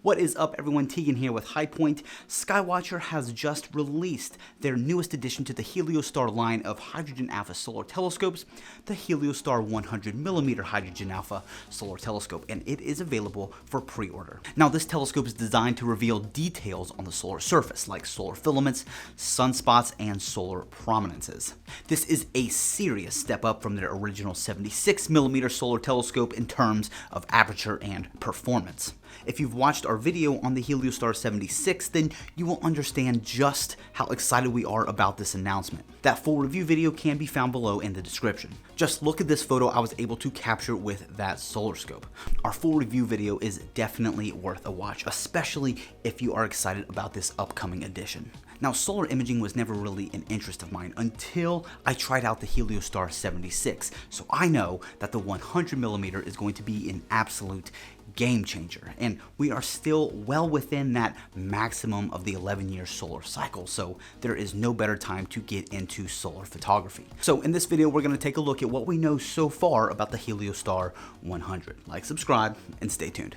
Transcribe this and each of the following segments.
What is up, everyone? Tegan here with High Point. Skywatcher has just released their newest addition to the Heliostar line of hydrogen alpha solar telescopes, the Heliostar 100mm hydrogen alpha solar telescope, and it is available for pre-order. Now, this telescope is designed to reveal details on the solar surface, like solar filaments, sunspots, and solar prominences. This is a serious step up from their original 76mm solar telescope in terms of aperture and performance. If you've watched our video on the Heliostar 76, then you will understand just how excited we are about this announcement. That full review video can be found below in the description. Just look at this photo I was able to capture with that solar scope. Our full review video is definitely worth a watch, especially if you are excited about this upcoming edition. Now, solar imaging was never really an interest of mine until I tried out the Heliostar 76, so I know that the 100mm is going to be an absolute game changer, and we are still well within that maximum of the 11-year solar cycle, so there is no better time to get into solar photography. So in this video, we're going to take a look at what we know so far about the Heliostar 100. Like, subscribe, and stay tuned.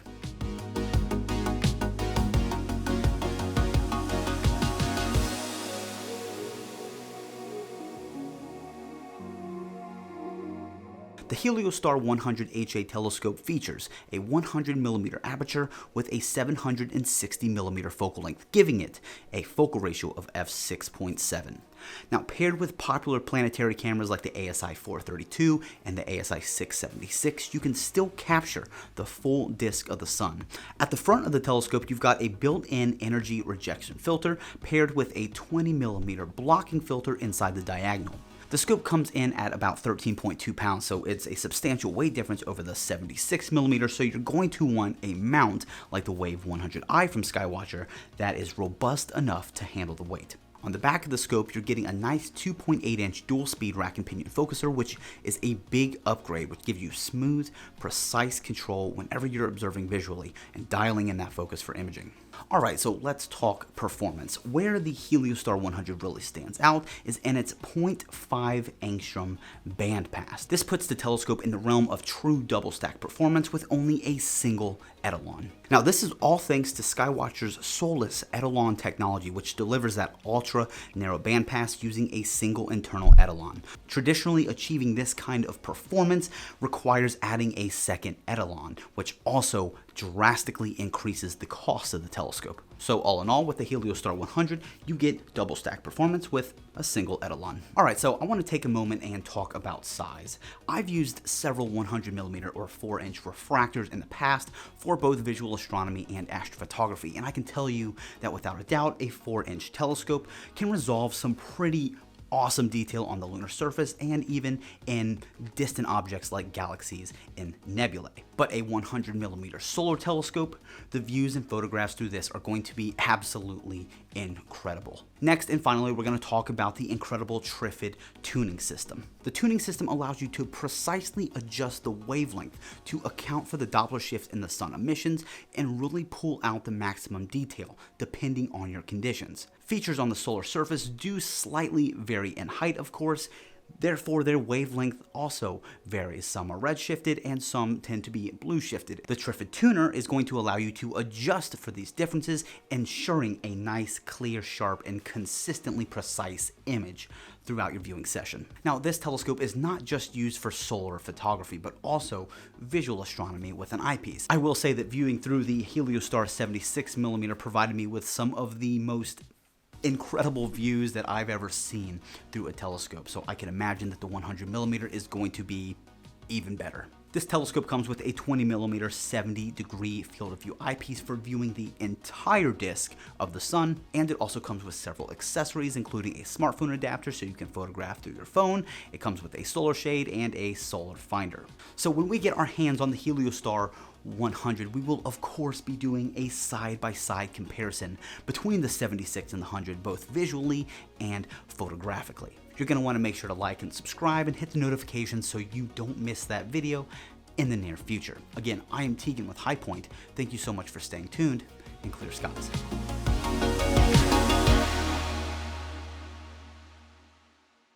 The Heliostar 100 HA telescope features a 100mm aperture with a 760mm focal length, giving it a focal ratio of f6.7. Now, paired with popular planetary cameras like the ASI 432 and the ASI 676, you can still capture the full disk of the sun. At the front of the telescope, you've got a built-in energy rejection filter paired with a 20mm blocking filter inside the diagonal. The scope comes in at about 13.2 pounds, so it's a substantial weight difference over the 76mm, so you're going to want a mount like the Wave 100i from Skywatcher that is robust enough to handle the weight. On the back of the scope, you're getting a nice 2.8-inch dual-speed rack and pinion focuser, which is a big upgrade, which gives you smooth, precise control whenever you're observing visually and dialing in that focus for imaging. Alright, so let's talk performance. Where the Heliostar 100 really stands out is in its 0.5 angstrom bandpass. This puts the telescope in the realm of true double-stack performance with only a single etalon. Now, this is all thanks to Skywatcher's Solus etalon technology, which delivers that ultra-narrow bandpass using a single internal etalon. Traditionally, achieving this kind of performance requires adding a second etalon, which also drastically increases the cost of the telescope. So all in all, with the Heliostar 100, you get double stack performance with a single etalon. Alright, so I want to take a moment and talk about size. I've used several 100mm or 4-inch refractors in the past for both visual astronomy and astrophotography, and I can tell you that without a doubt, a 4-inch telescope can resolve some pretty awesome detail on the lunar surface and even in distant objects like galaxies and nebulae. But a 100mm solar telescope, the views and photographs through this are going to be absolutely incredible. Next and finally, we're going to talk about the incredible Trifid tuning system. The tuning system allows you to precisely adjust the wavelength to account for the Doppler shift in the sun emissions and really pull out the maximum detail depending on your conditions. Features on the solar surface do slightly vary in height, of course. Therefore, their wavelength also varies. Some are redshifted and some tend to be blue shifted. The Trifid tuner is going to allow you to adjust for these differences, ensuring a nice, clear, sharp, and consistently precise image throughout your viewing session. Now, this telescope is not just used for solar photography, but also visual astronomy with an eyepiece. I will say that viewing through the Heliostar 76mm provided me with some of the most incredible views that I've ever seen through a telescope, so I can imagine that the 100mm is going to be even better. This telescope comes with a 20mm 70-degree field of view eyepiece for viewing the entire disk of the sun, and it also comes with several accessories, including a smartphone adapter so you can photograph through your phone. It comes with a solar shade and a solar finder. So when we get our hands on the Heliostar 100, we will of course be doing a side-by-side comparison between the 76 and the 100, both visually and photographically. You're going to want to make sure to like and subscribe and hit the notifications so you don't miss that video in the near future. Again, I am Tegan with High Point. Thank you so much for staying tuned, and clear skies.